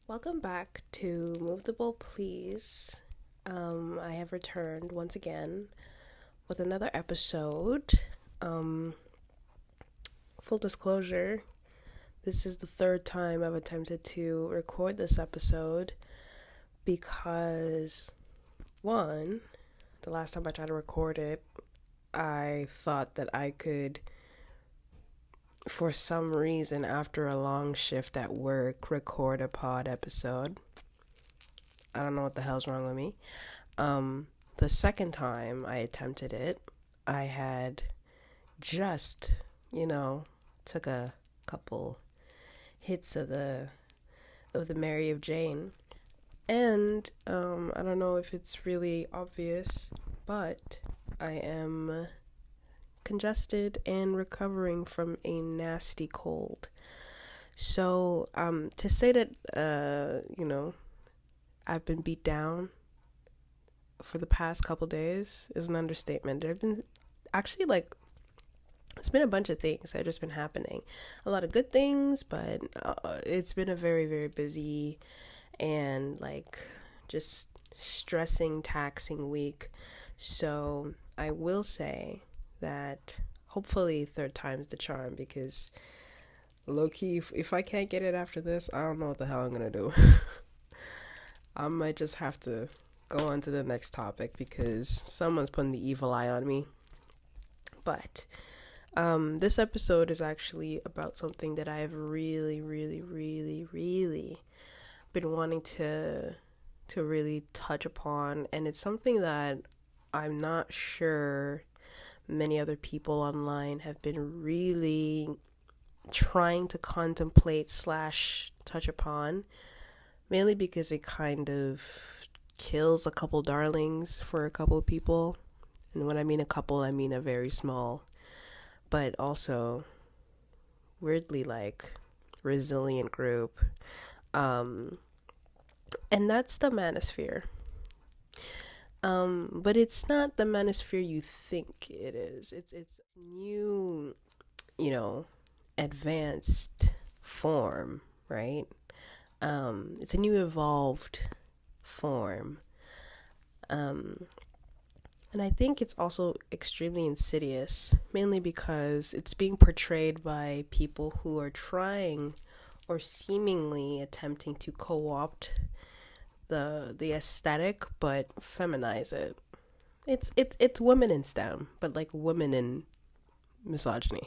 Welcome back to Move the Bowl, Please. I have returned once again with another episode. Full disclosure, this is the third time I've attempted to record this episode because, one, the last time I tried to record it, I thought that I could, for some reason, after a long shift at work, record a pod episode. I don't know what the hell's wrong with me. The second time I attempted it, I had just, took a couple hits of the Mary of Jane. And I don't know if it's really obvious, but I am congested and recovering from a nasty cold. So to say that, I've been beat down for the past couple days is an understatement. There have been actually it's been a bunch of things that have just been happening. A lot of good things, but it's been a very, very busy and just stressing, taxing week. So I will say that hopefully third time's the charm, because low-key, if I can't get it after this, I don't know what the hell I'm gonna do. I might just have to go on to the next topic because someone's putting the evil eye on me. But this episode is actually about something that I've really, really, really, really been wanting to really touch upon, and it's something that I'm not sure many other people online have been really trying to contemplate / touch upon, mainly because it kind of kills a couple darlings for a couple of people. And when I mean a couple, I mean a very small, but also weirdly resilient group. And that's the manosphere. But it's not the manosphere you think it is. It's new, advanced form, right? It's a new evolved form. And I think it's also extremely insidious, mainly because it's being portrayed by people who are trying or seemingly attempting to co-opt the aesthetic but feminize it. It's women in STEM, but women in misogyny.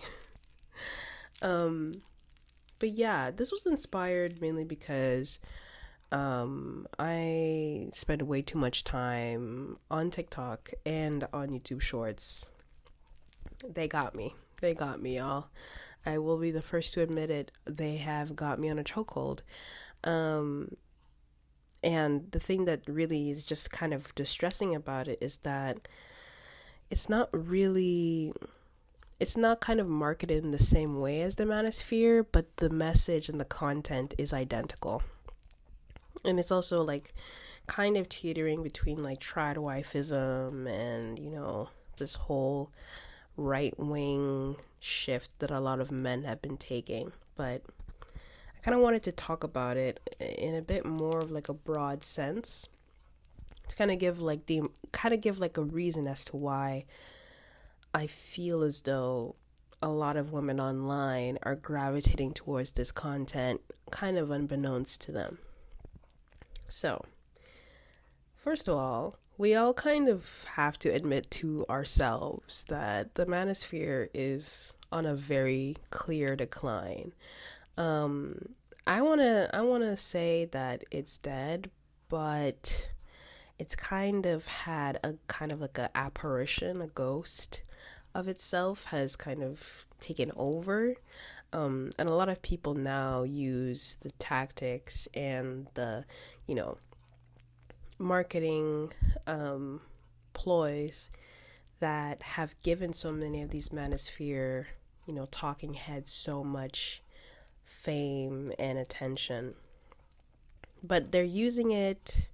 But yeah, this was inspired mainly because I spend way too much time on TikTok and on YouTube Shorts. They got me, y'all. I will be the first to admit it. They have got me on a chokehold. And the thing that really is just kind of distressing about it is that it's not kind of marketed in the same way as the manosphere, but the message and the content is identical. And it's also kind of teetering between tradwifism and, this whole right-wing shift that a lot of men have been taking. But I kind of wanted to talk about it in a bit more of a broad sense, to kind of give a reason as to why I feel as though a lot of women online are gravitating towards this content kind of unbeknownst to them. So, first of all, we all kind of have to admit to ourselves that the manosphere is on a very clear decline. I wanna say that it's dead, but it's kind of had a apparition, a ghost of itself has kind of taken over. And a lot of people now use the tactics and the, marketing ploys that have given so many of these manosphere, talking heads so much fame and attention. But they're using it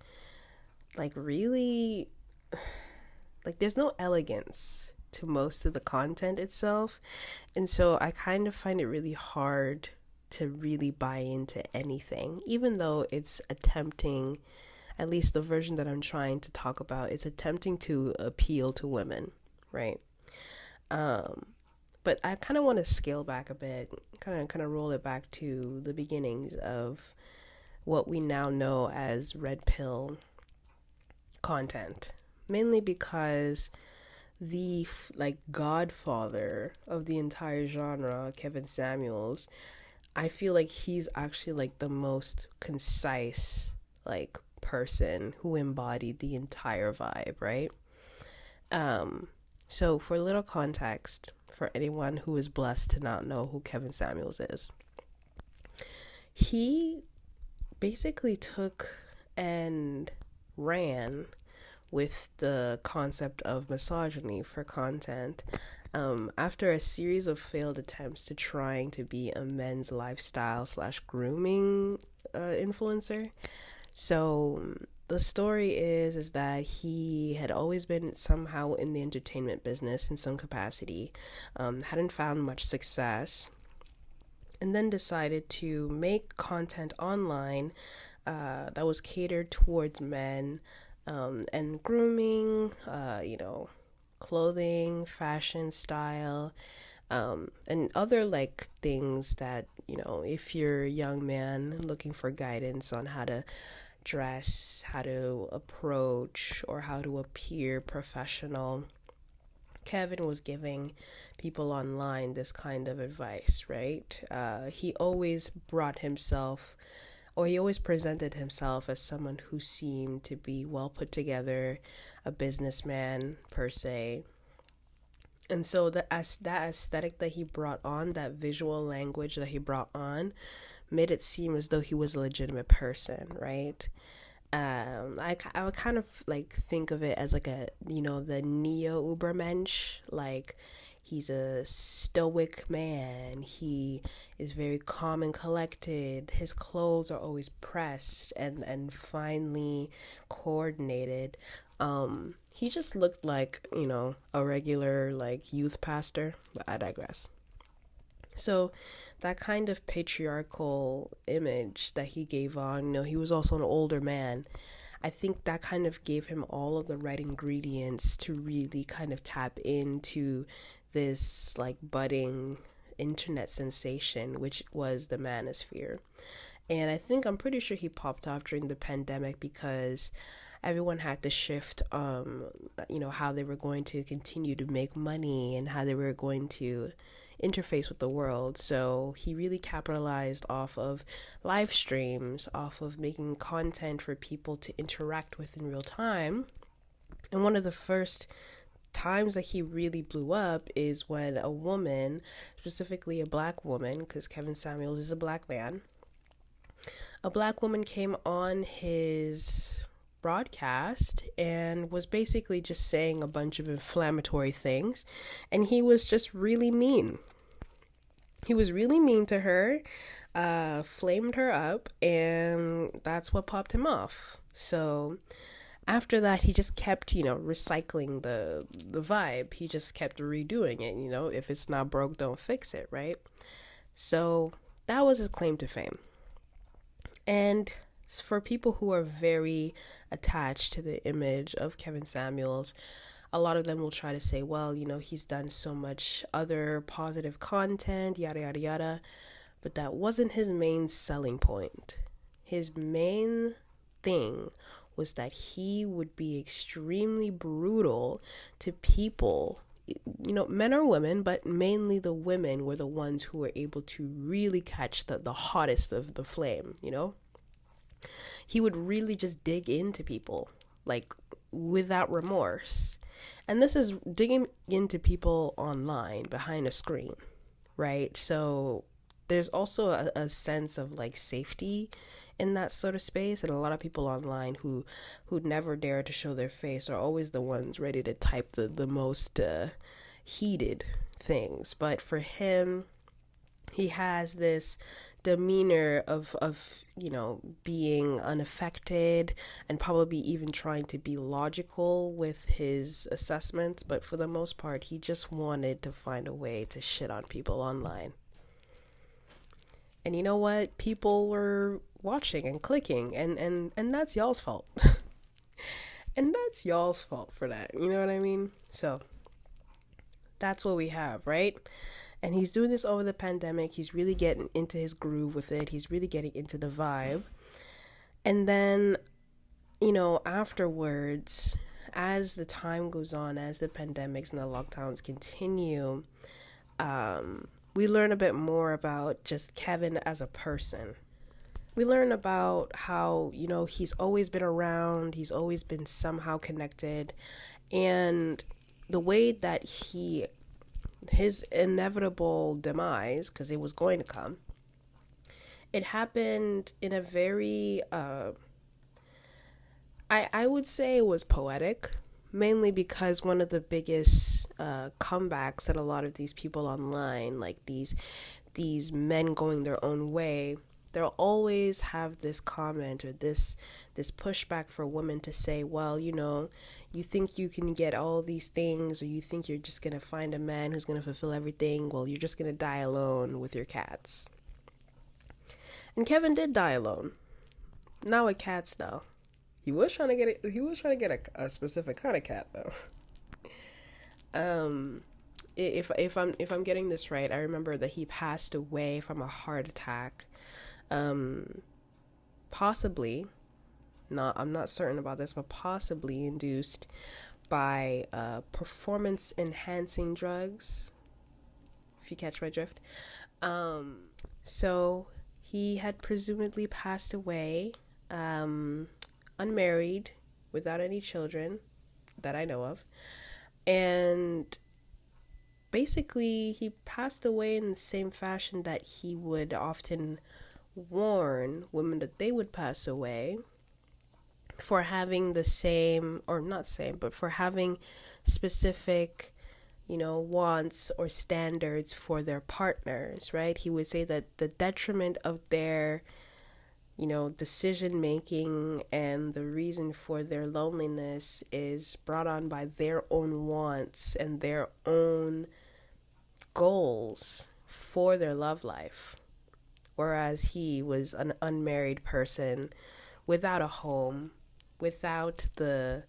really, there's no elegance to most of the content itself. And so I kind of find it really hard to really buy into anything, even though it's attempting, at least the version that I'm trying to talk about, is attempting to appeal to women, right? But I kind of want to scale back a bit, kind of roll it back to the beginnings of what we now know as red pill content, mainly because the like godfather of the entire genre, Kevin Samuels, I feel like he's actually like the most concise like person who embodied the entire vibe, right? So for a little context, for anyone who is blessed to not know who Kevin Samuels is, he basically took and ran with the concept of misogyny for content after a series of failed attempts to trying to be a men's lifestyle slash grooming influencer. So the story is that he had always been somehow in the entertainment business in some capacity, hadn't found much success, and then decided to make content online that was catered towards men, and grooming, clothing, fashion, style, and other like things that, if you're a young man looking for guidance on how to dress, how to approach, or how to appear professional, Kevin was giving people online this kind of advice, right? He always presented himself as someone who seemed to be well put together, a businessman per se. And so that aesthetic that he brought on, that visual language that he brought on, made it seem as though he was a legitimate person, right? I would kind of like think of it as like the neo Ubermensch. Like, he's a stoic man. He is very calm and collected. His clothes are always pressed and finely coordinated. He just looked like, a regular like youth pastor, but I digress. So that kind of patriarchal image that he gave on, he was also an older man. I think that kind of gave him all of the right ingredients to really kind of tap into this like budding internet sensation, which was the manosphere. And I'm pretty sure he popped off during the pandemic because everyone had to shift, how they were going to continue to make money and how they were going to interface with the world. So he really capitalized off of live streams, off of making content for people to interact with in real time. And one of the first times that he really blew up is when a woman, specifically a black woman, because Kevin Samuels is a black man, a black woman came on his broadcast and was basically just saying a bunch of inflammatory things, and he was just really mean. He was really mean to her, flamed her up, and that's what popped him off. So after that, he just kept, recycling the vibe. He just kept redoing it. If it's not broke, don't fix it, right? So that was his claim to fame. And for people who are very attached to the image of Kevin Samuels, a lot of them will try to say, well, he's done so much other positive content, yada, yada, yada. But that wasn't his main selling point. His main thing was that he would be extremely brutal to people, men or women, but mainly the women were the ones who were able to really catch the hottest of the flame, He would really just dig into people, like, without remorse. And this is digging into people online, behind a screen, right? So there's also a sense of, like, safety in that sort of space. And a lot of people online who never dare to show their face are always the ones ready to type the most heated things. But for him, he has this demeanor of being unaffected and probably even trying to be logical with his assessments, but for the most part he just wanted to find a way to shit on people online. And you know what? People were watching and clicking, and that's y'all's fault. And that's y'all's fault for that. You know what I mean? So that's what we have, right? And he's doing this over the pandemic. He's really getting into his groove with it. He's really getting into the vibe. And then, afterwards, as the time goes on, as the pandemics and the lockdowns continue, we learn a bit more about just Kevin as a person. We learn about how, he's always been around, he's always been somehow connected, and the way that his inevitable demise, because it was going to come, it happened in a very, I would say it was poetic, mainly because one of the biggest comebacks that a lot of these people online, like these men going their own way, they'll always have this comment or this pushback for women to say, well, you think you can get all these things, or you think you're just going to find a man who's going to fulfill everything. Well, you're just going to die alone with your cats. And Kevin did die alone. Not with cats, though. He was trying to get a specific kind of cat, though. If I'm getting this right, I remember that he passed away from a heart attack. Possibly, I'm not certain about this, but possibly induced by performance enhancing drugs, if you catch my drift. So he had presumably passed away, unmarried, without any children that I know of, and basically he passed away in the same fashion that he would often warn women that they would pass away for having the same, or not same, but for having specific, wants or standards for their partners, right? He would say that the detriment of their, decision making and the reason for their loneliness is brought on by their own wants and their own goals for their love life. Whereas he was an unmarried person without a home, without the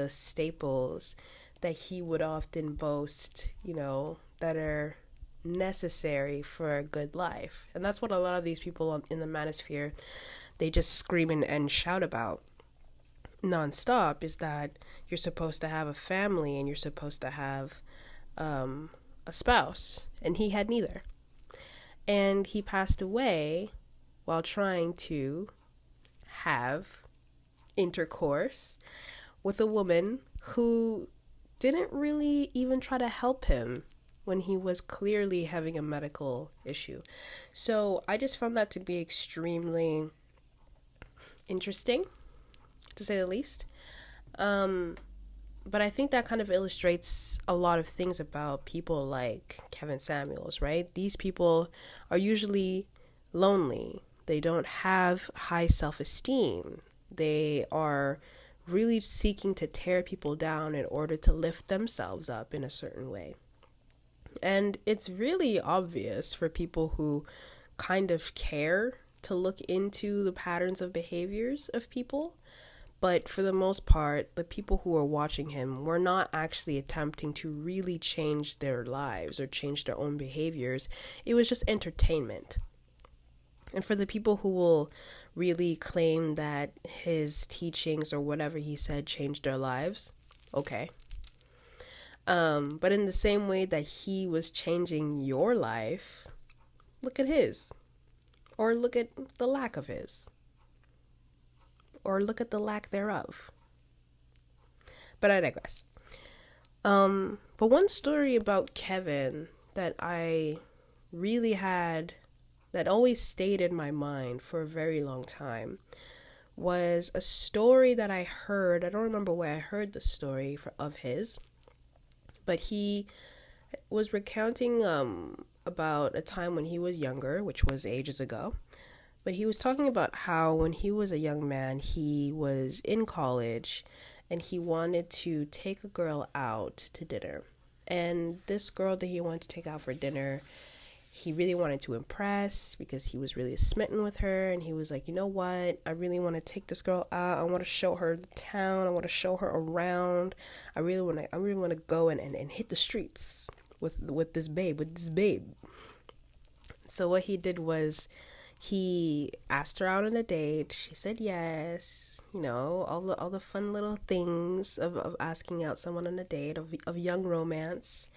staples that he would often boast, that are necessary for a good life. And that's what a lot of these people in the manosphere, they just scream and shout about nonstop, is that you're supposed to have a family and you're supposed to have a spouse. And he had neither. And he passed away while trying to have intercourse with a woman who didn't really even try to help him when he was clearly having a medical issue. So I just found that to be extremely interesting, to say the least. But I think that kind of illustrates a lot of things about people like Kevin Samuels, right? These people are usually lonely. They don't have high self-esteem. They are really seeking to tear people down in order to lift themselves up in a certain way. And it's really obvious for people who kind of care to look into the patterns of behaviors of people. But for the most part, the people who were watching him were not actually attempting to really change their lives or change their own behaviors. It was just entertainment. And for the people who will really claim that his teachings or whatever he said changed their lives, okay. But in the same way that he was changing your life, look at his. Or look at the lack of his. Or look at the lack thereof. But I digress. But one story about Kevin that I really had, that always stayed in my mind for a very long time, was a story that I heard. I don't remember where I heard the story of his, but he was recounting about a time when he was younger, which was ages ago. But he was talking about how when he was a young man, he was in college and he wanted to take a girl out to dinner. And this girl that he wanted to take out for dinner, he really wanted to impress because he was really smitten with her, and he was like, you know what, I really want to take this girl out. I want to show her the town. I want to show her around. I really want to go and hit the streets with this babe. So what he did was he asked her out on a date. She said yes. All the fun little things of asking out someone on a date, of young romance.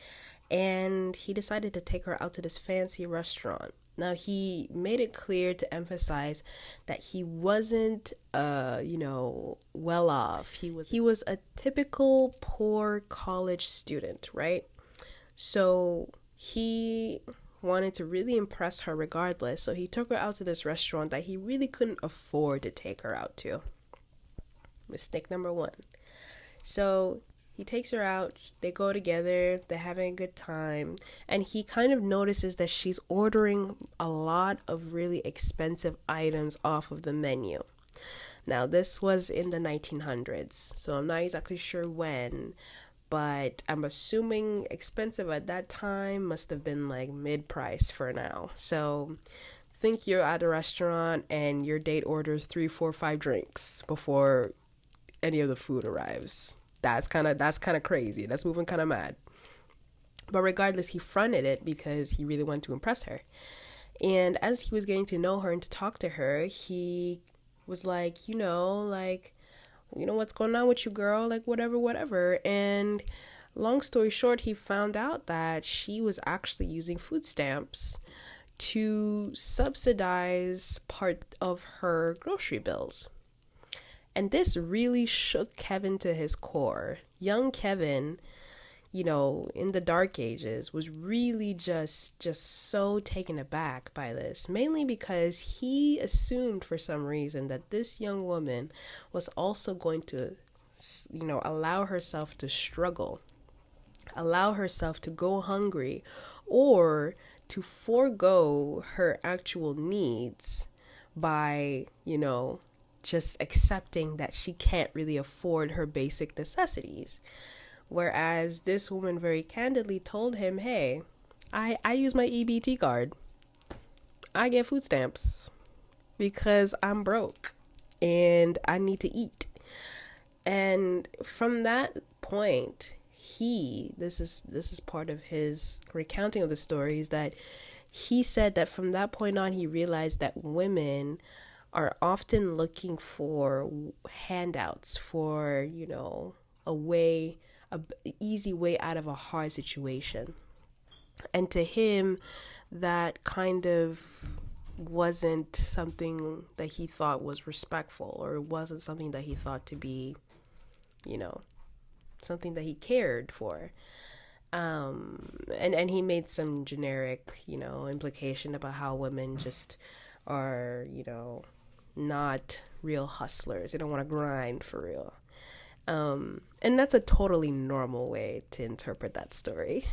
And he decided to take her out to this fancy restaurant. Now, he made it clear to emphasize that he wasn't, well off. He was a typical poor college student, right? So he wanted to really impress her regardless. So he took her out to this restaurant that he really couldn't afford to take her out to. Mistake number one. So he takes her out, they go together, they're having a good time, and he kind of notices that she's ordering a lot of really expensive items off of the menu. Now, this was in the 1900s, so I'm not exactly sure when, but I'm assuming expensive at that time must have been like mid-price for now. So think you're at a restaurant and your date orders 3, 4, 5 drinks before any of the food arrives. That's kind of crazy. That's moving kind of mad. But regardless, he fronted it because he really wanted to impress her. And as he was getting to know her and to talk to her, he was like, what's going on with you, girl? Like, whatever. And long story short, he found out that she was actually using food stamps to subsidize part of her grocery bills. And this really shook Kevin to his core. Young Kevin, in the dark ages, was really just so taken aback by this. Mainly because he assumed for some reason that this young woman was also going to, allow herself to struggle. Allow herself to go hungry, or to forego her actual needs by, just accepting that she can't really afford her basic necessities. Whereas this woman very candidly told him, hey, I use my EBT card. I get food stamps because I'm broke and I need to eat. And from that point, this is part of his recounting of the story, is that he said that from that point on, he realized that women are often looking for handouts, for, a easy way out of a hard situation. And to him, that kind of wasn't something that he thought was respectful, or it wasn't something that he thought to be, something that he cared for. And he made some generic, implication about how women just are, not real hustlers. They don't want to grind for real. And that's a totally normal way to interpret that story.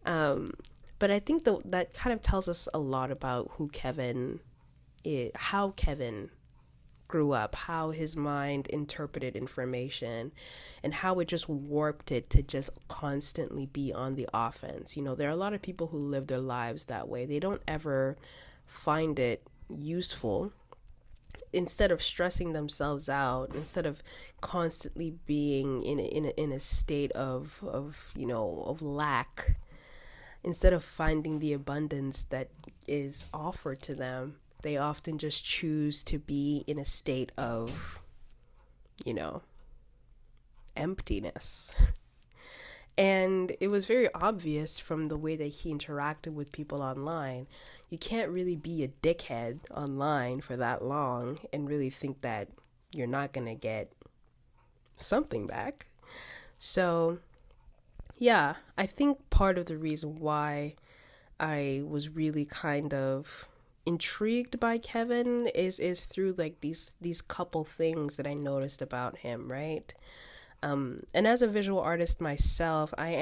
But I think that kind of tells us a lot about who Kevin is, how Kevin grew up, how his mind interpreted information, and how it just warped it to just constantly be on the offense. There are a lot of people who live their lives that way. They don't ever find it useful. Instead of stressing themselves out, instead of constantly being in a state of lack, instead of finding the abundance that is offered to them, they often just choose to be in a state of, emptiness. And it was very obvious from the way that he interacted with people online. You can't really be a dickhead online for that long and really think that you're not going to get something back. So, yeah, I think part of the reason why I was really kind of intrigued by Kevin is through like these couple things that I noticed about him, right? And as a visual artist myself, I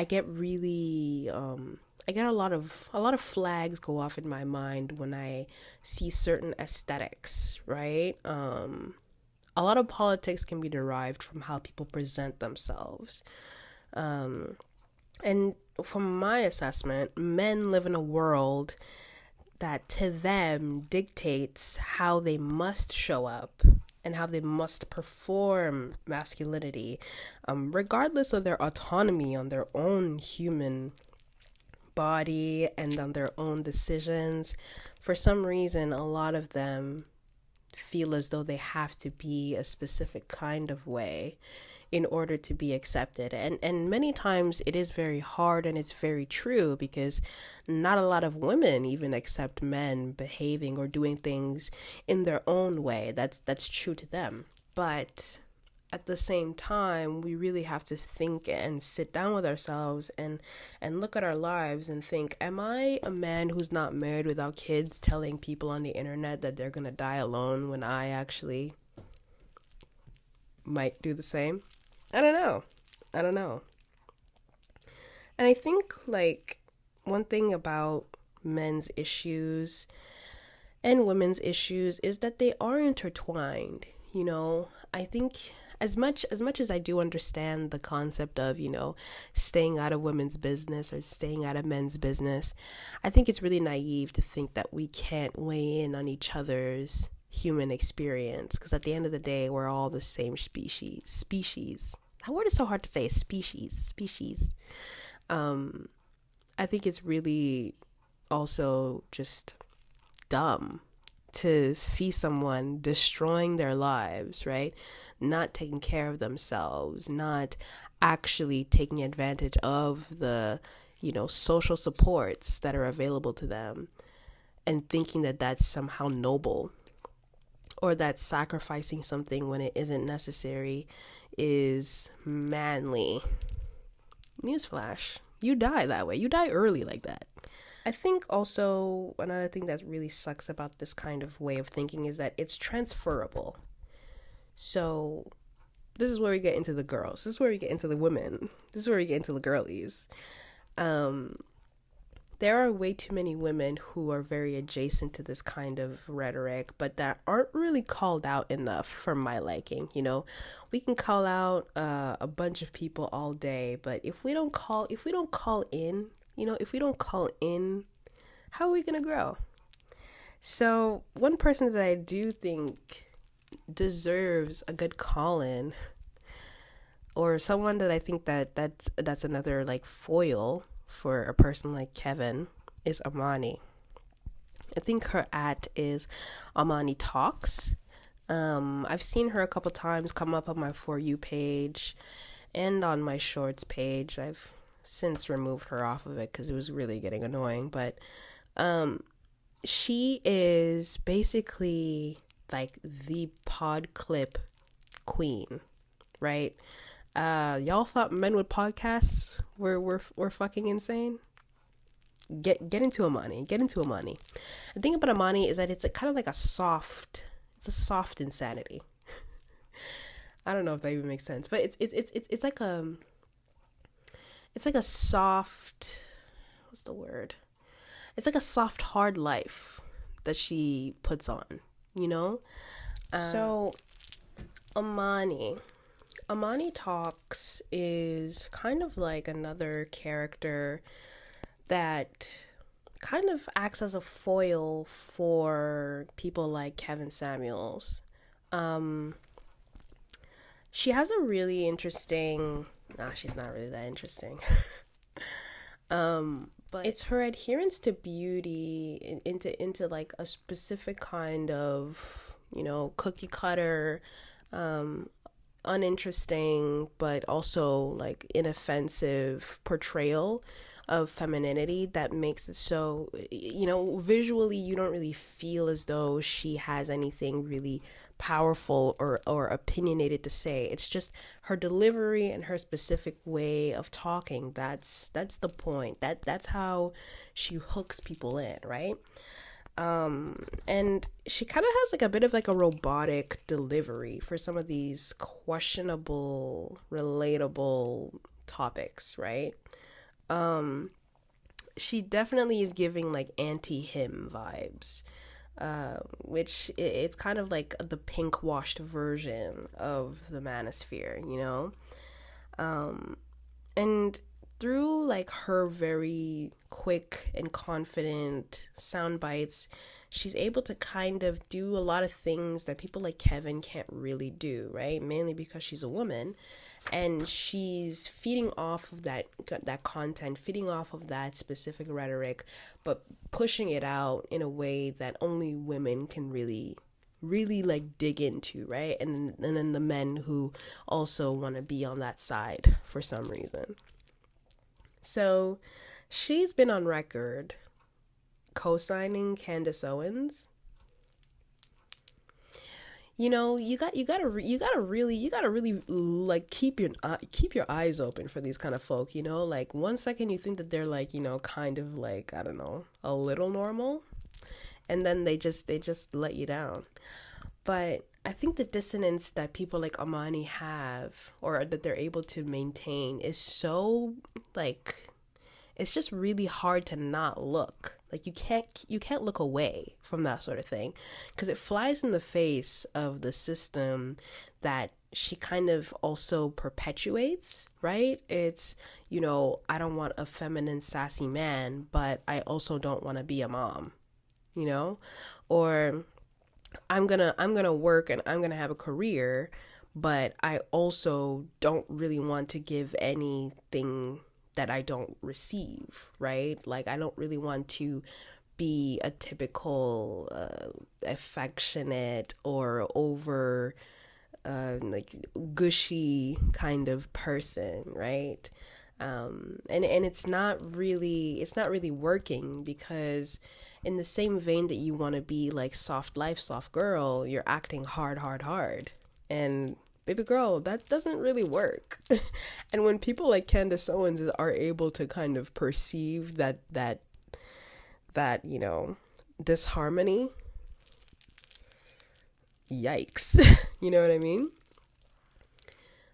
get a lot of flags go off in my mind when I see certain aesthetics, right? A lot of politics can be derived from how people present themselves. And from my assessment, men live in a world that to them dictates how they must show up and how they must perform masculinity, regardless of their autonomy on their own human body and on their own decisions. For some reason, a lot of them feel as though they have to be a specific kind of way in order to be accepted. And many times it is very hard, and it's very true, because not a lot of women even accept men behaving or doing things in their own way that's true to them. But at the same time, we really have to think and sit down with ourselves and look at our lives and think, am I a man who's not married without kids telling people on the internet that they're gonna die alone when I actually might do the same? I don't know. And I think, like, one thing about men's issues and women's issues is that they are intertwined. I think as much as I do understand the concept of, staying out of women's business or staying out of men's business, I think it's really naive to think that we can't weigh in on each other's human experience, because at the end of the day, we're all the same species. That word is so hard to say. Species. I think it's really also just dumb to see someone destroying their lives, right? Not taking care of themselves, not actually taking advantage of the, social supports that are available to them, and thinking that that's somehow noble, or that sacrificing something when it isn't necessary is manly. Newsflash, you die that way. You die early like that. I think also another thing that really sucks about this kind of way of thinking is that it's transferable. So this is where we get into the girls. This is where we get into the women. This is where we get into the girlies. There are way too many women who are very adjacent to this kind of rhetoric, but that aren't really called out enough for my liking. We can call out a bunch of people all day, but if we don't call in, how are we gonna grow? So one person that I do think deserves a good call in, or someone that I think that's another like foil for a person like Kevin, is Amani. I think her is Amani Talks. I've seen her a couple times come up on my For You page and on my Shorts page. I've since removed her off of it because it was really getting annoying. But she is basically like the pod clip queen, right? Y'all thought men with podcasts were fucking insane? Get into Amani. The thing about Amani is that it's kind of like a soft insanity. I don't know if that even makes sense, but it's like a soft, what's the word? It's like a soft hard life that she puts on, So Amani Talks is kind of like another character that kind of acts as a foil for people like Kevin Samuels. She has a really interesting... Nah, she's not really that interesting. But it's her adherence to beauty into like a specific kind of, cookie cutter, uninteresting, but also like inoffensive portrayal of femininity that makes it so, visually you don't really feel as though she has anything really powerful or opinionated to say. It's just her delivery and her specific way of talking. That's the point. That's how she hooks people in, right? And she kind of has like a bit of like a robotic delivery for some of these questionable, relatable topics, right? She definitely is giving like anti-him vibes, which it's kind of like the pink washed version of the manosphere, and through like her very quick and confident sound bites, she's able to kind of do a lot of things that people like Kevin can't really do, right? Mainly because she's a woman, and she's feeding off of that content, feeding off of that specific rhetoric, but pushing it out in a way that only women can really like dig into, right? And then the men who also want to be on that side for some reason. So she's been on record co-signing Candace Owens. You know, you gotta really like keep your eyes open for these kind of folk. You know, like one second you think that they're like, you know, kind of like, I don't know, a little normal, and then they just let you down. But I think the dissonance that people like Amani have, or that they're able to maintain, is so like, it's just really hard to not look. Like you can't look away from that sort of thing, because it flies in the face of the system that she kind of also perpetuates, right? It's, you know, I don't want a feminine sassy man, but I also don't want to be a mom, you know? Or I'm gonna work and I'm gonna have a career, but I also don't really want to give anything that I don't receive, right? Like I don't really want to be a typical affectionate or over like gushy kind of person, right? And it's not really working, because in the same vein that you want to be like soft life, soft girl, you're acting hard. And baby girl, that doesn't really work. And when people like Candace Owens are able to kind of perceive that, you know, disharmony, yikes. You know what I mean?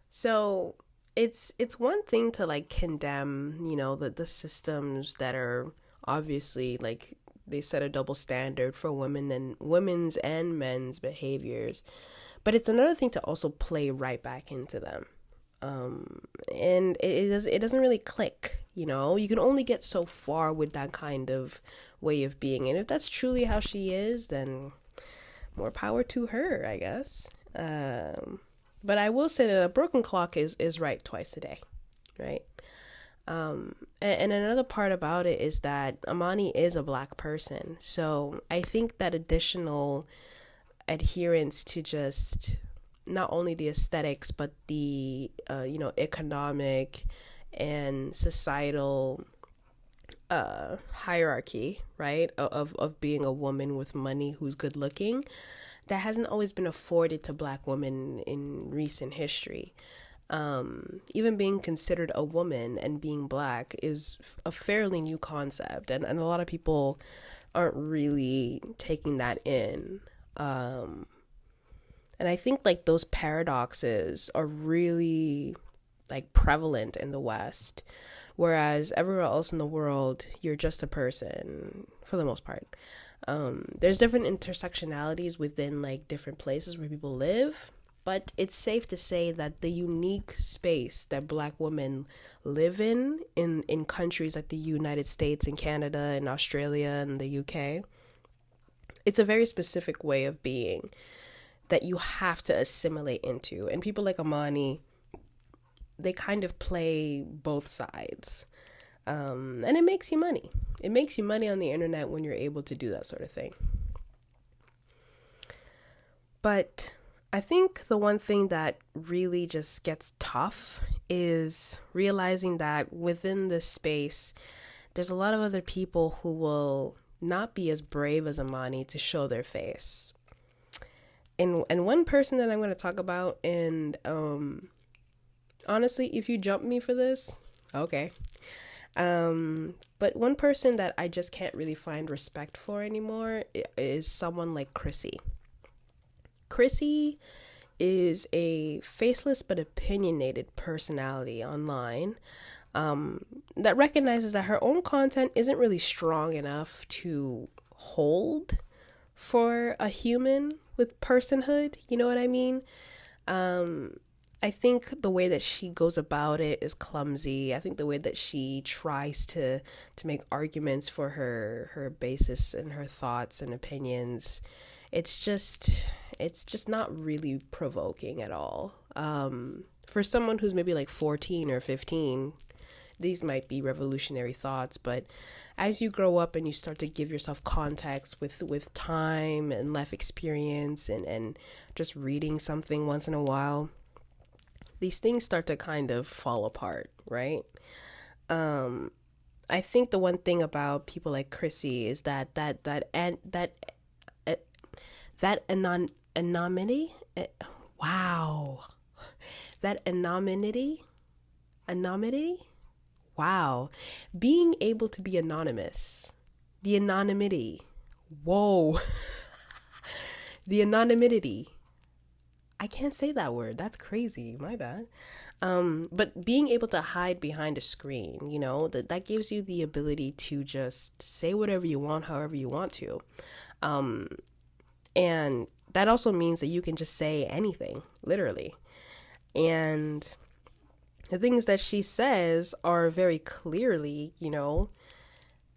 So it's one thing to like condemn, you know, the systems that are obviously like, they set a double standard for women's and men's behaviors. But it's another thing to also play right back into them. And it doesn't really click, you know? You can only get so far with that kind of way of being. And if that's truly how she is, then more power to her, I guess. But I will say that a broken clock is right twice a day, right? And another part about it is that Amani is a Black person. So I think that additional adherence to just not only the aesthetics, but the you know, economic and societal hierarchy, right, of being a woman with money who's good looking, that hasn't always been afforded to Black women in recent history. Even being considered a woman and being Black is a fairly new concept, and a lot of people aren't really taking that in. And I think like those paradoxes are really like prevalent in the West, whereas everywhere else in the world, you're just a person for the most part. There's different intersectionalities within like different places where people live, but it's safe to say that the unique space that Black women live in countries like the United States and Canada and Australia and the UK, it's a very specific way of being that you have to assimilate into. And people like Amani, they kind of play both sides. And it makes you money. It makes you money on the internet when you're able to do that sort of thing. But I think the one thing that really just gets tough is realizing that within this space, there's a lot of other people who will not be as brave as Amani to show their face. And one person that I'm going to talk about, and honestly, if you jump me for this, okay. But one person that I just can't really find respect for anymore is someone like Chrissy. Chrissy is a faceless but opinionated personality online that recognizes that her own content isn't really strong enough to hold for a human with personhood, you know what I mean? I think the way that she goes about it is clumsy. I think the way that she tries to make arguments for her basis and her thoughts and opinions, it's just it's just not really provoking at all. For someone who's maybe like 14 or 15, these might be revolutionary thoughts, but as you grow up and you start to give yourself context with time and life experience and just reading something once in a while, these things start to kind of fall apart, right? I think the one thing about people like Chrissy is uh, that anonymity, wow, that anonymity, wow, being able to be anonymous, the anonymity, whoa, the anonymity. I can't say that word. That's crazy. My bad. But being able to hide behind a screen, that gives you the ability to just say whatever you want, however you want to. And that also means that you can just say anything, literally. And the things that she says are very clearly,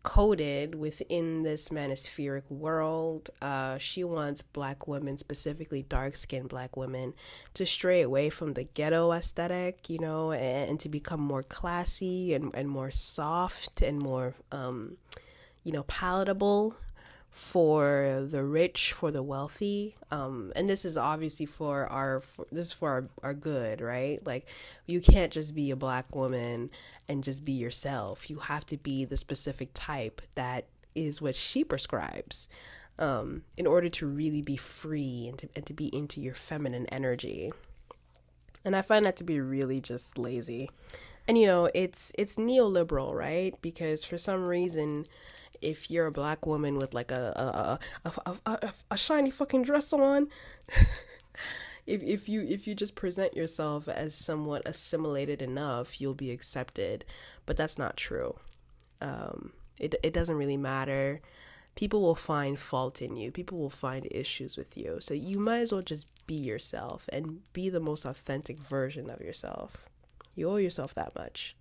coded within this manospheric world. She wants Black women, specifically dark-skinned Black women, to stray away from the ghetto aesthetic, and to become more classy and more soft and more, palatable for the rich, for the wealthy. And this is obviously for our good, right? Like, you can't just be a Black woman and just be yourself. You have to be the specific type that is what she prescribes, in order to really be free and to be into your feminine energy. And I find that to be really just lazy. And it's neoliberal, right? Because for some reason, if you're a Black woman with like a shiny fucking dress on, if you just present yourself as somewhat assimilated enough, you'll be accepted. But that's not true. It doesn't really matter. People will find fault in you. People will find issues with you. So you might as well just be yourself and be the most authentic version of yourself. You owe yourself that much.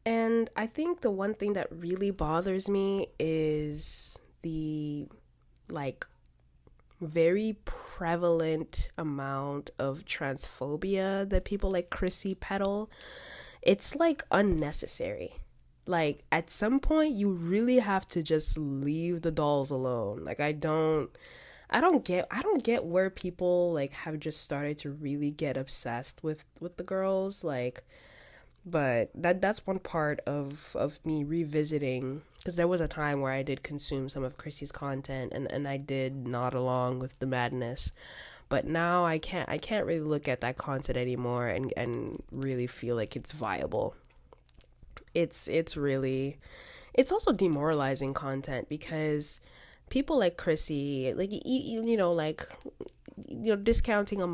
And I think the one thing that really bothers me is the, like, very prevalent amount of transphobia that people like Chrissy peddle. It's like unnecessary. Like, at some point you really have to just leave the dolls alone. Like, I don't get where people like have just started to really get obsessed with the girls, like. But that's one part of me revisiting, because there was a time where I did consume some of Chrissy's content and I did nod along with the madness. But now I can't really look at that content anymore and really feel like it's viable. It's also demoralizing content, because people like Chrissy, like, discounting the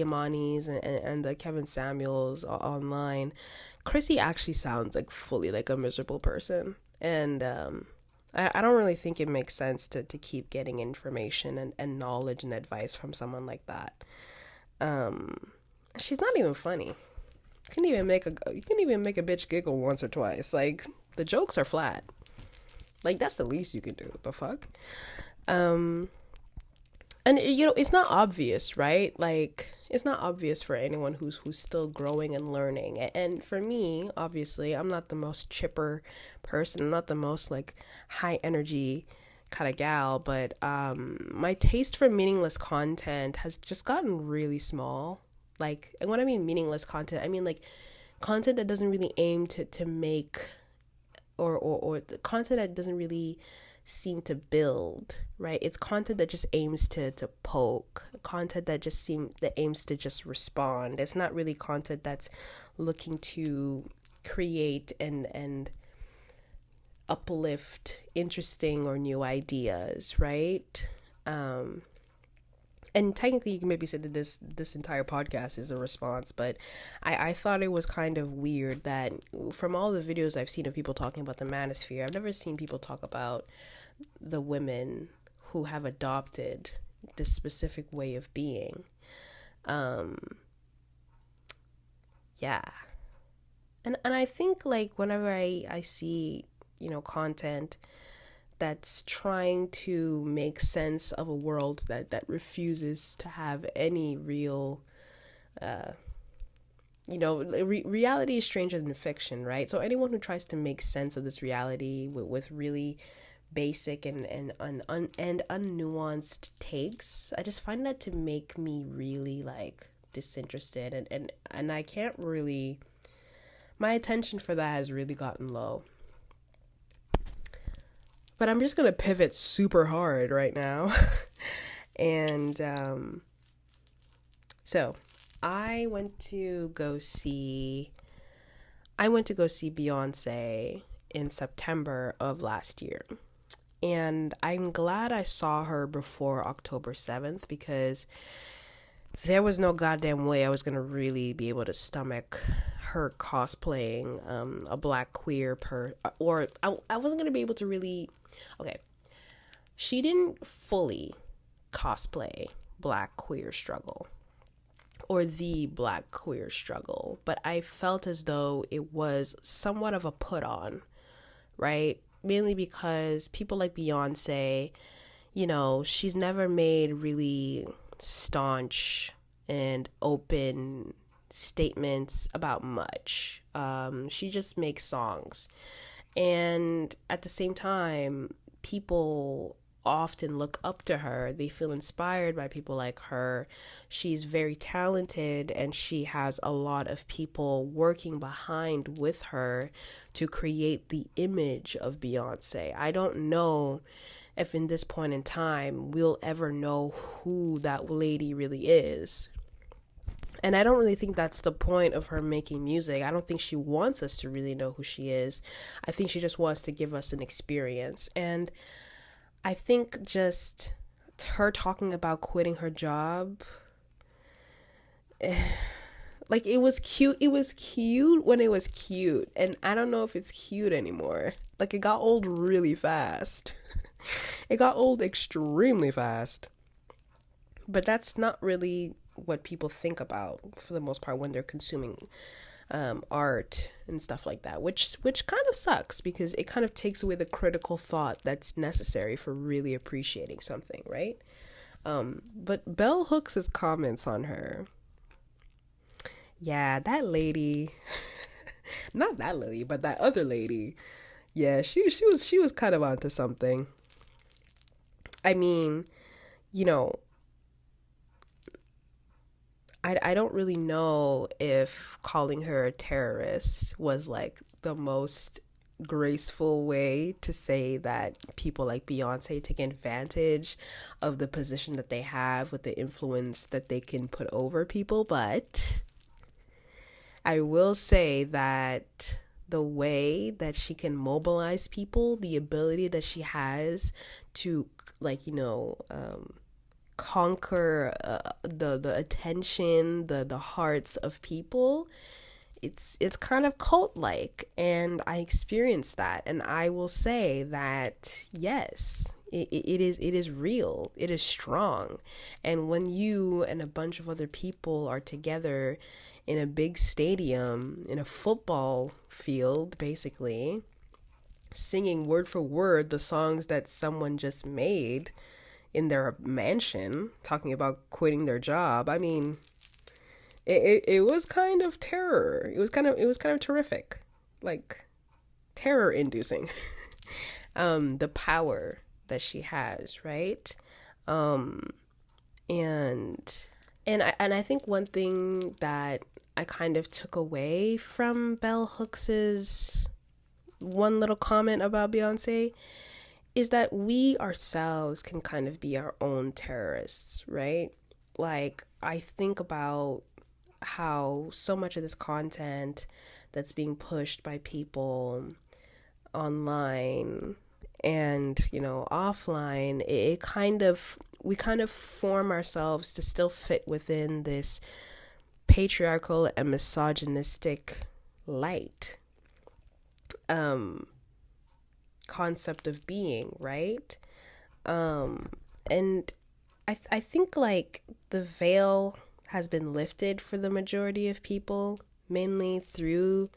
Amanis and the Kevin Samuels online, Chrissy actually sounds like fully like a miserable person. And I don't really think it makes sense to keep getting information and knowledge and advice from someone like that. She's not even funny. You can even make a bitch giggle once or twice. Like, the jokes are flat. Like, that's the least you can do. The fuck? And it's not obvious, right? Like, it's not obvious for anyone who's still growing and learning. And for me, obviously, I'm not the most chipper person. I'm not the most like high energy kind of gal, but my taste for meaningless content has just gotten really small. Like, and when I mean meaningless content, I mean like content that doesn't really aim to make, or the content that doesn't really seem to build, right? It's content that just aims to poke, content that aims to just respond. It's not really content that's looking to create and uplift interesting or new ideas, right? And technically you can maybe say that this entire podcast is a response, but I thought it was kind of weird that from all the videos I've seen of people talking about the manosphere, I've never seen people talk about the women who have adopted, this specific way of being. Yeah. And I think like whenever I see, content that's trying to make sense of a world that refuses to have any real reality is stranger than fiction, right? So anyone who tries to make sense of this reality with really basic and unnuanced takes, I just find that to make me really like disinterested, and I can't really, my attention for that has really gotten low. But I'm just gonna pivot super hard right now. And so I went to go see Beyonce in September of last year. And I'm glad I saw her before October 7th, because there was no goddamn way I was going to really be able to stomach her cosplaying a black queer or I wasn't going to be able to really, okay, she didn't fully cosplay black queer struggle or the black queer struggle, but I felt as though it was somewhat of a put on, right? Mainly because people like Beyonce, she's never made really staunch and open statements about much. She just makes songs. And at the same time, people often look up to her. They feel inspired by people like her. She's very talented, and she has a lot of people working behind with her to create the image of Beyonce. I don't know if in this point in time we'll ever know who that lady really is. And I don't really think that's the point of her making music. I don't think she wants us to really know who she is. I think she just wants to give us an experience. And I think just her talking about quitting her job, like it was cute when it was cute, and I don't know if it's cute anymore. Like it got old really fast. It got old extremely fast. But that's not really what people think about for the most part when they're consuming art and stuff like that, which kind of sucks, because it kind of takes away the critical thought that's necessary for really appreciating something, right? But Bell Hooks' comments on her, yeah, that lady, not that lady, but that other lady, yeah, she was kind of onto something. I mean, I don't really know if calling her a terrorist was like the most graceful way to say that people like Beyonce take advantage of the position that they have with the influence that they can put over people, but I will say that the way that she can mobilize people, the ability that she has to conquer the attention, the hearts of people, it's kind of cult-like, and I experienced that, and I will say that yes, it is real, it is strong. And when you and a bunch of other people are together in a big stadium, in a football field basically, singing word for word the songs that someone just made in their mansion, talking about quitting their job, I mean, it was kind of terror. It was kind of terrific, like terror inducing. The power that she has, right? And I think one thing that I kind of took away from Bell Hooks's one little comment about Beyonce is that we ourselves can kind of be our own terrorists, right? Like, I think about how so much of this content that's being pushed by people online and, offline, we kind of form ourselves to still fit within this patriarchal and misogynistic light. Concept of being, right? And I think like the veil has been lifted for the majority of people, mainly through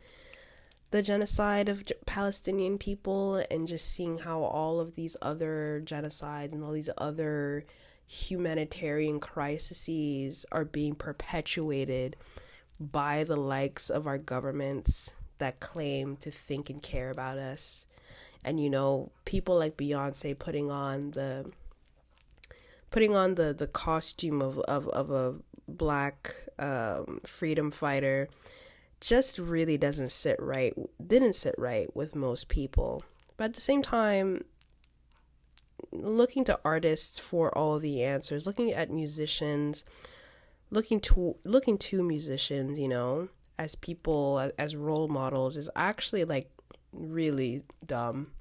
the genocide of Palestinian people, and just seeing how all of these other genocides and all these other humanitarian crises are being perpetuated by the likes of our governments that claim to think and care about us. And people like Beyonce putting on the costume of a black freedom fighter just really didn't sit right with most people. But at the same time, looking to artists for all the answers, looking at musicians, looking to musicians, as people, as role models, is actually like really dumb.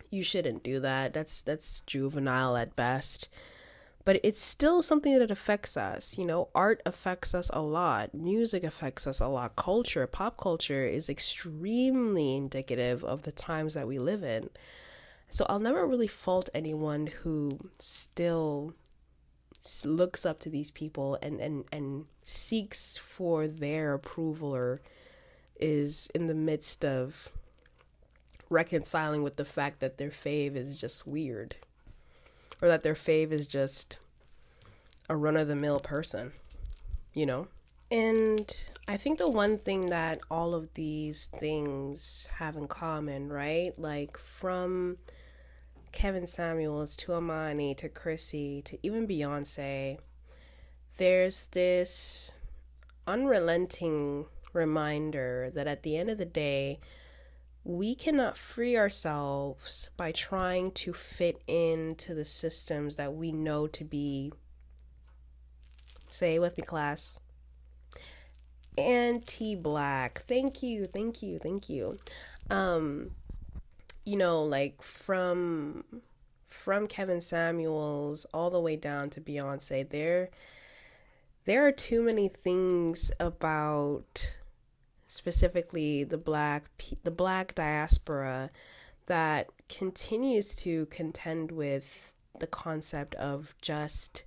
You shouldn't do that. That's juvenile at best. But it's still something that affects us. Art affects us a lot. Music affects us a lot. Culture, pop culture is extremely indicative of the times that we live in. So I'll never really fault anyone who still looks up to these people and seeks for their approval, or is in the midst of reconciling with the fact that their fave is just weird, or that their fave is just a run-of-the-mill person, And I think the one thing that all of these things have in common, right? Like from Kevin Samuels to Amani to Chrissy to even Beyonce, there's this unrelenting reminder that at the end of the day, we cannot free ourselves by trying to fit into the systems that we know to be, say it with me, class, anti-black. Thank you. Like from Kevin Samuels all the way down to Beyonce, there are too many things about specifically the black diaspora that continues to contend with the concept of just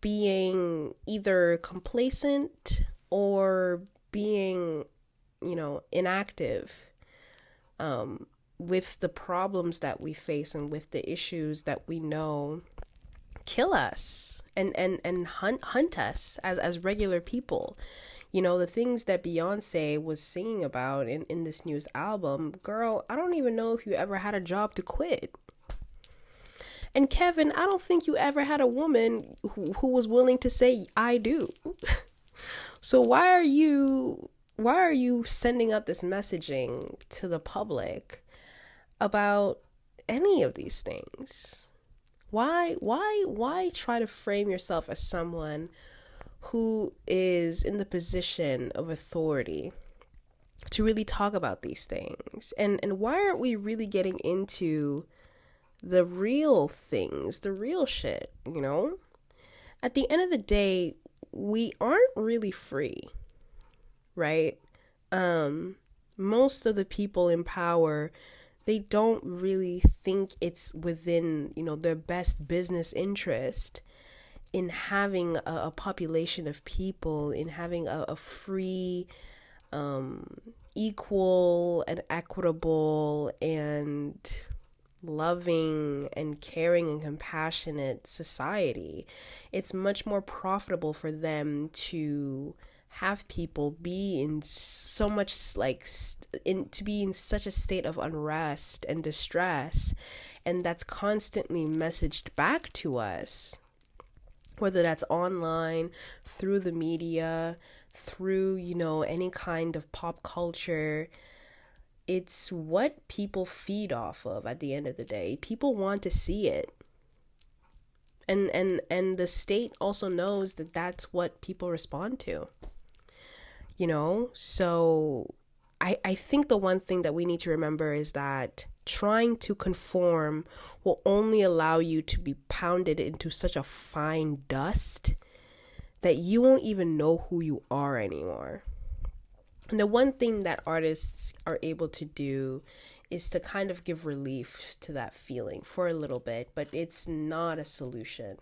being either complacent or being, inactive with the problems that we face and with the issues that we know kill us and hunt us as regular people. The things that Beyonce was singing about in this newest album, girl, I don't even know if you ever had a job to quit. And Kevin, I don't think you ever had a woman who was willing to say, I do. So why are you sending out this messaging to the public about any of these things? Why try to frame yourself as someone who is in the position of authority to really talk about these things? And why aren't we really getting into the real things, the real shit, At the end of the day, we aren't really free, right? Most of the people in power, they don't really think it's within, their best business interest in having a population of people, in having a free, equal and equitable and loving and caring and compassionate society. It's much more profitable for them to have people be in so much to be in such a state of unrest and distress, and that's constantly messaged back to us, whether that's online, through the media, through any kind of pop culture. It's what people feed off of at the end of the day. People want to see it. And the state also knows that that's what people respond to. So I think the one thing that we need to remember is that trying to conform will only allow you to be pounded into such a fine dust that you won't even know who you are anymore. And the one thing that artists are able to do is to kind of give relief to that feeling for a little bit, but it's not a solution.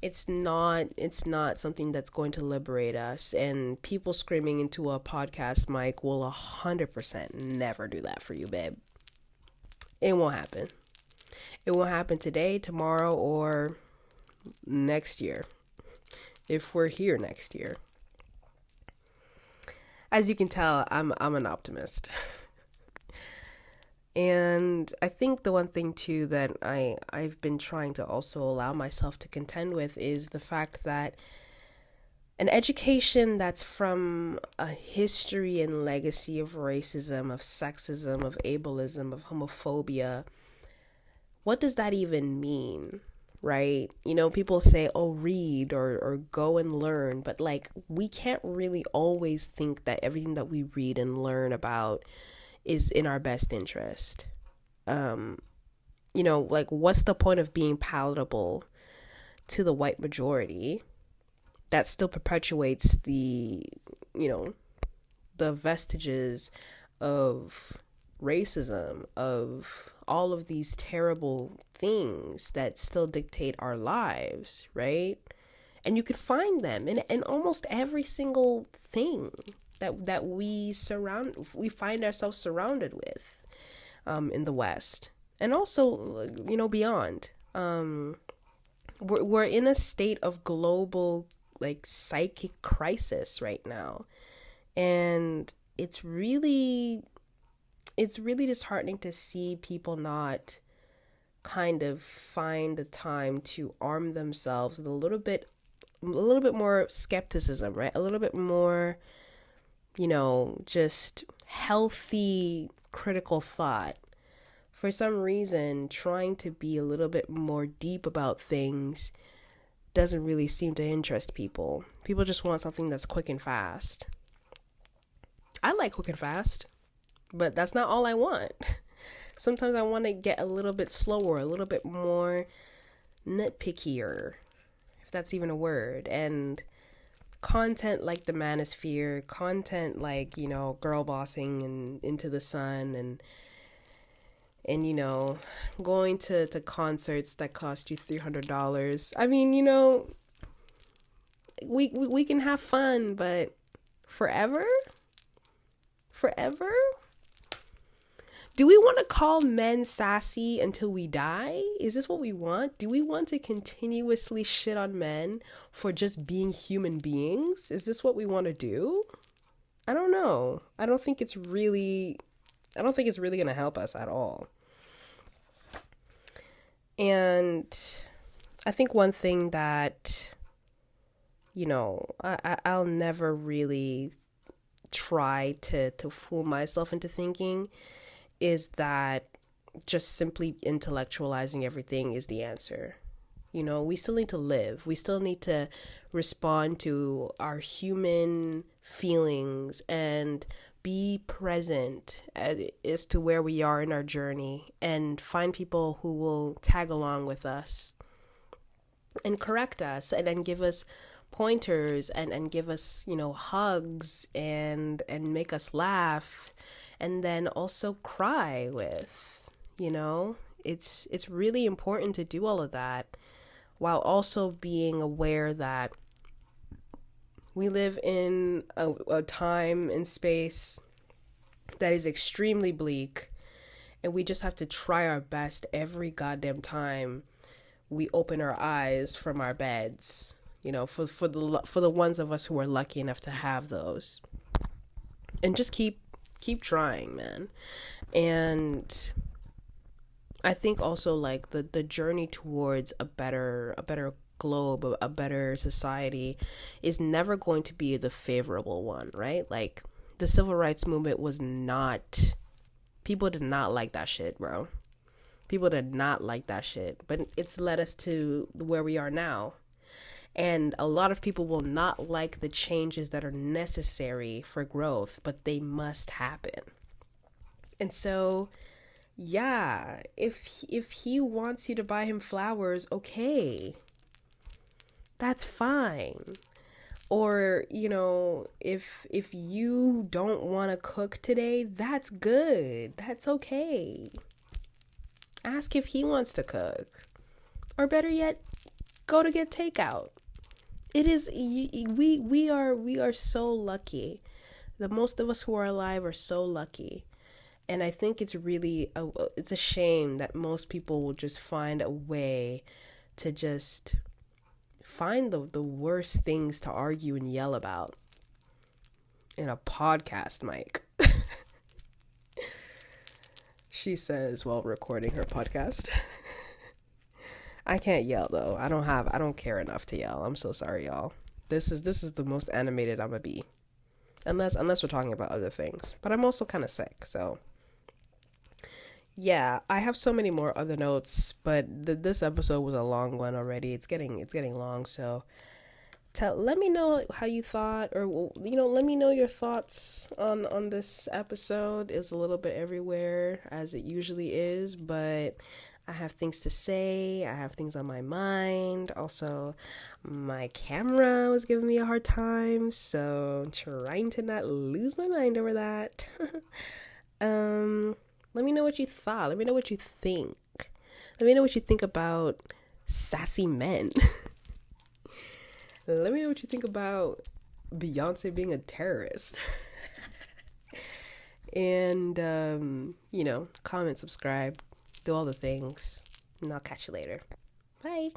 It's not something that's going to liberate us, and people screaming into a podcast mic will 100% never do that for you, babe. It won't happen. It won't happen today, tomorrow, or next year, if we're here next year. As you can tell, I'm an optimist. And I think the one thing too that I've been trying to also allow myself to contend with is the fact that an education that's from a history and legacy of racism, of sexism, of ableism, of homophobia, what does that even mean? Right? You know, people say, oh, read or go and learn, but like, we can't really always think that everything that we read and learn about is in our best interest. You know, like, what's the point of being palatable to the white majority that still perpetuates the, you know, the vestiges of racism, of all of these terrible things that still dictate our lives, right? And you could find them in almost every single thing that we find ourselves surrounded with in the West, and also, you know, beyond. We're in a state of global, like, psychic crisis right now, and it's really disheartening to see people not kind of find the time to arm themselves with a little bit more skepticism, right? A little bit more, you know, just healthy critical thought. For some reason, trying to be a little bit more deep about things doesn't really seem to interest people. People just want something that's quick and fast. I like quick and fast, but that's not all I want. Sometimes I want to get a little bit slower, a little bit more nitpickier, if that's even a word. And content like the manosphere, content like, you know, girl bossing and Into the Sun, and you know, going to concerts that cost you $300. I mean, you know, we can have fun, but forever? Do we want to call men sassy until we die? Is this what we want? Do we want to continuously shit on men for just being human beings? Is this what we want to do? I don't know. I don't think it's really going to help us at all. And I think one thing that, you know, I'll never really try to fool myself into thinking is that just simply intellectualizing everything is the answer. You know, we still need to live. We still need to respond to our human feelings and be present as to where we are in our journey, and find people who will tag along with us and correct us and give us pointers and give us, you know, hugs and make us laugh, and then also cry with, you know. It's really important to do all of that while also being aware that we live in a time and space that is extremely bleak, and we just have to try our best every goddamn time we open our eyes from our beds, you know, for the ones of us who are lucky enough to have those, and just keep trying, man. And I think also, like, the journey towards a better globe, a better society is never going to be the favorable one, right? Like, the civil rights movement was not, people did not like that shit, bro. People did not like that shit, but it's led us to where we are now. And a lot of people will not like the changes that are necessary for growth, but they must happen. And so, yeah, if he wants you to buy him flowers, okay, that's fine. Or, if you don't want to cook today, that's good. That's okay. Ask if he wants to cook. Or better yet, go to get takeout. It is we are so lucky. The most of us who are alive are so lucky. And I think it's really it's a shame that most people will just find a way to just find the worst things to argue and yell about in a podcast mic. She says while recording her podcast. I can't yell though. I don't care enough to yell. I'm so sorry, y'all. This is the most animated I'm gonna be. Unless we're talking about other things. But I'm also kind of sick, so yeah, I have so many more other notes, but this episode was a long one already. It's getting long, so let me know how you thought, or let me know your thoughts on this episode. It's a little bit everywhere as it usually is, but I have things to say. I have things on my mind. Also, my camera was giving me a hard time, so I'm trying to not lose my mind over that. Let me know what you thought. Let me know what you think. Let me know what you think about sassy men. Let me know what you think about Beyonce being a terrorist. And, comment, subscribe, do all the things. And I'll catch you later. Bye.